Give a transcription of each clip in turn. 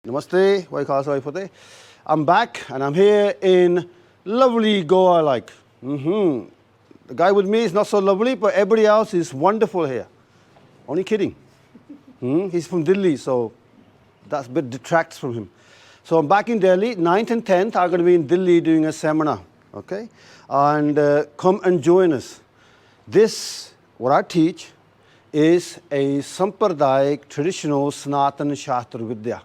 Namaste, Vaikasa. I'm back and I'm here in lovely Goa. The guy with me is not so lovely, but everybody else is wonderful here. Only kidding. He's from Delhi, so that's a bit detracts from him. So I'm back in Delhi. 9th and 10th are going to be in Delhi doing a seminar. Okay, and come and join us. This, what I teach, is a Sampradayic traditional Sanatan Shastra Vidya.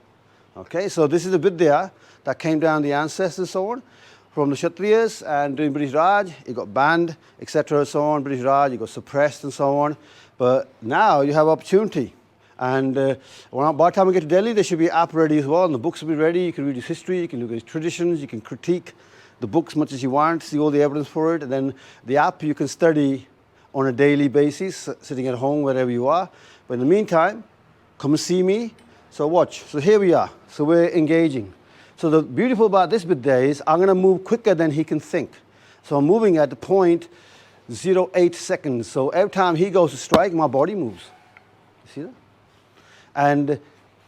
Okay, so this is the Vidya that came down the ancestors and so on from the Kshatriyas, and during British Raj it got banned, etc. so on. British Raj, it got suppressed and so on. But now you have opportunity. And by the time we get to Delhi, there should be an app ready as well, and the books will be ready. You can read his history, you can look at his traditions, you can critique the books as much as you want, see all the evidence for it, and then the app you can study on a daily basis, sitting at home, wherever you are. But in the meantime, come and see me. So watch. So here we are. So we're engaging. So the beautiful about this Vidya is I'm going to move quicker than he can think. So I'm moving at the 0.08 seconds. So every time he goes to strike, my body moves. You see that? And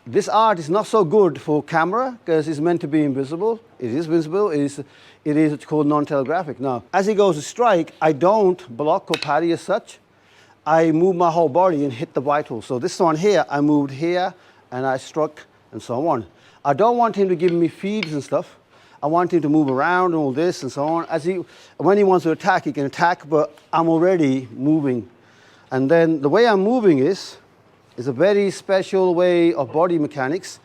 this art is not so good for camera because it's meant to be invisible. It is visible. It is what's called non-telegraphic. Now, as he goes to strike, I don't block or parry as such. I move my whole body and hit the vitals. So this one here, I moved here and I struck and so on. I don't want him to give me feeds and stuff. I want him to move around and all this and so on. When he wants to attack, he can attack, but I'm already moving. And then the way I'm moving is a very special way of body mechanics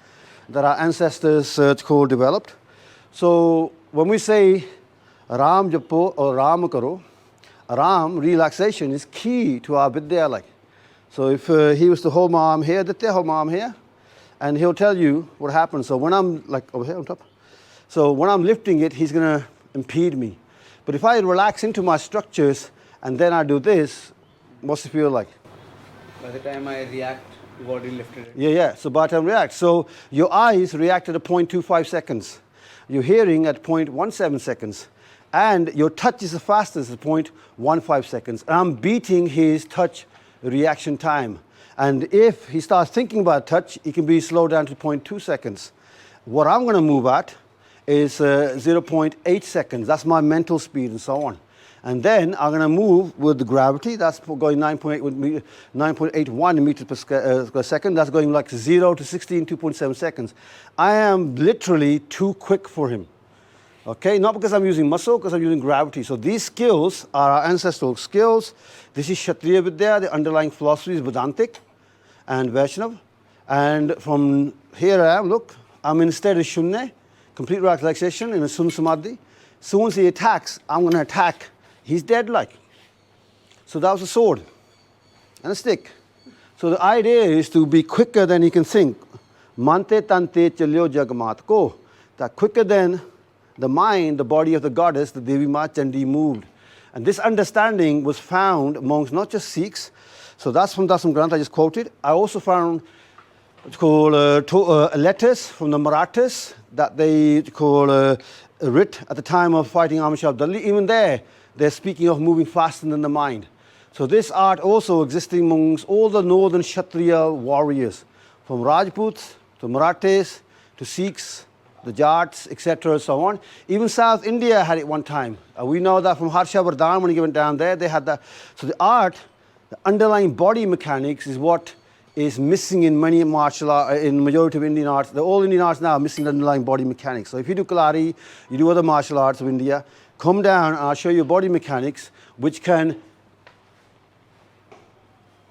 that our ancestors developed. So when we say Ram Japo or Ram Karo, Ram, relaxation, is key to our Vidya. So if he was to hold my arm here, Ditya, hold my arm here, and he'll tell you what happens. So when I'm over here on top, so when I'm lifting it, he's going to impede me. But if I relax into my structures and then I do this, what's it feel like? By the time I react, the body lifted it. Yeah. So by the time I react. So your eyes react at 0.25 seconds. Your hearing at 0.17 seconds. And your touch is the fastest at 0.15 seconds. And I'm beating his touch reaction time. And if he starts thinking about touch, it can be slowed down to 0.2 seconds. What I'm going to move at is 0.8 seconds. That's my mental speed and so on. And then I'm going to move with the gravity. That's going 9.81 meters per square second. That's going like 0 to 16, 2.7 seconds. I am literally too quick for him. Okay, not because I'm using muscle, because I'm using gravity. So these skills are our ancestral skills. This is Kshatriya Vidya. The underlying philosophy is Vedantic and Vaishnav. And from here I am, look, I'm in a state of Shunya, complete relaxation in a Sun Samadhi. Soon as he attacks, I'm going to attack. He's dead like. So that was a sword and a stick. So the idea is to be quicker than he can think. Mante tante chalyo jagmat ko. That quicker than the mind, the body of the goddess, the Devi Ma Chandi moved. And this understanding was found amongst not just Sikhs. So that's from Dasam Granth I just quoted. I also found what's called letters from the Marathas that they writ at the time of fighting Ahmad Shah Abdali. Even there, they're speaking of moving faster than the mind. So this art also existing amongst all the northern Kshatriya warriors, from Rajputs to Marathas to Sikhs, the Jats, etc. so on. Even South India had it one time. We know that from Harsha Vardhan when he went down there, they had that. So the art, the underlying body mechanics is what is missing in many martial art, in majority of Indian arts. All Indian arts now are missing the underlying body mechanics. So if you do Kalari, you do other martial arts of India, come down and I'll show you body mechanics which can,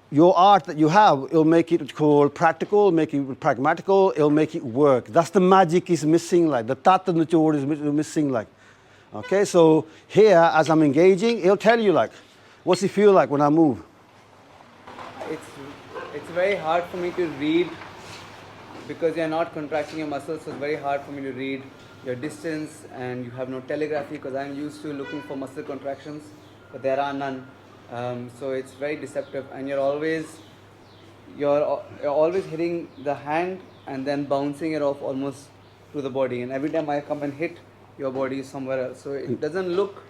your art that you have, it'll make it called practical, make it pragmatical, it'll make it work. That's the magic is missing, like the tat and the chor is missing, like. Okay, so here as I'm engaging, it'll tell you like, what's it feel like when I move? It's very hard for me to read because you're not contracting your muscles, so it's very hard for me to read your distance, and you have no telegraphy because I'm used to looking for muscle contractions, but there are none. So it's very deceptive, and you're always hitting the hand and then bouncing it off almost to the body, and every time I come and hit, your body is somewhere else. So it doesn't look.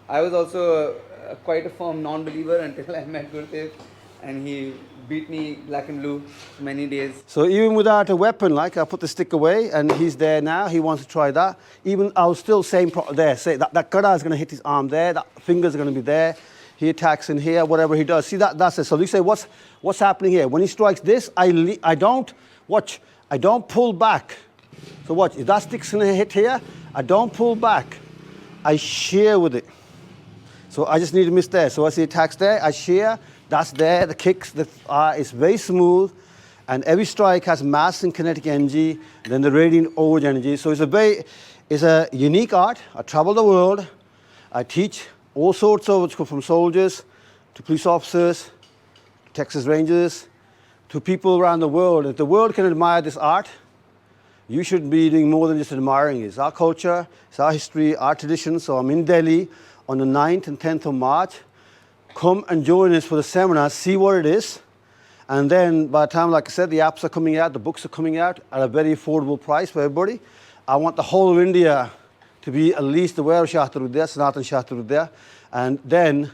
I was also quite a firm non-believer until I met Gurdev and he beat me black and blue for many days. So even without a weapon, like I put the stick away and he's there now, he wants to try that. Even I was still saying there, say that gada is going to hit his arm there, that fingers are going to be there. He attacks in here, whatever he does. See, that's it. So you say, what's happening here? When he strikes this, I don't pull back. So watch, if that stick's going to hit here, I don't pull back. I shear with it. So I just need to miss there. So as he attacks there, I shear. That's there. The kicks, it's very smooth. And every strike has mass and kinetic energy, then the radiant overage energy. So it's a unique art. I travel the world. I teach all sorts of, from soldiers to police officers, to Texas Rangers, to people around the world. If the world can admire this art, you should be doing more than just admiring it. It's our culture, it's our history, our tradition. So I'm in Delhi on the 9th and 10th of March. Come and join us for the seminar, see what it is. And then by the time, like I said, the apps are coming out, the books are coming out at a very affordable price for everybody. I want the whole of India to be at least aware of Shastra Vidya, Sanatan Shastra Vidya. And then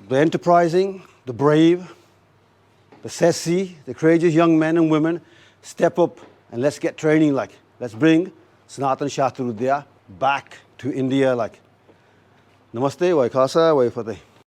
the enterprising, the brave, the sassy, the courageous young men and women step up and let's get training like. Let's bring Sanatan Shastra Vidya back to India like. Namaste, Vai Khasa, Vai Fateh.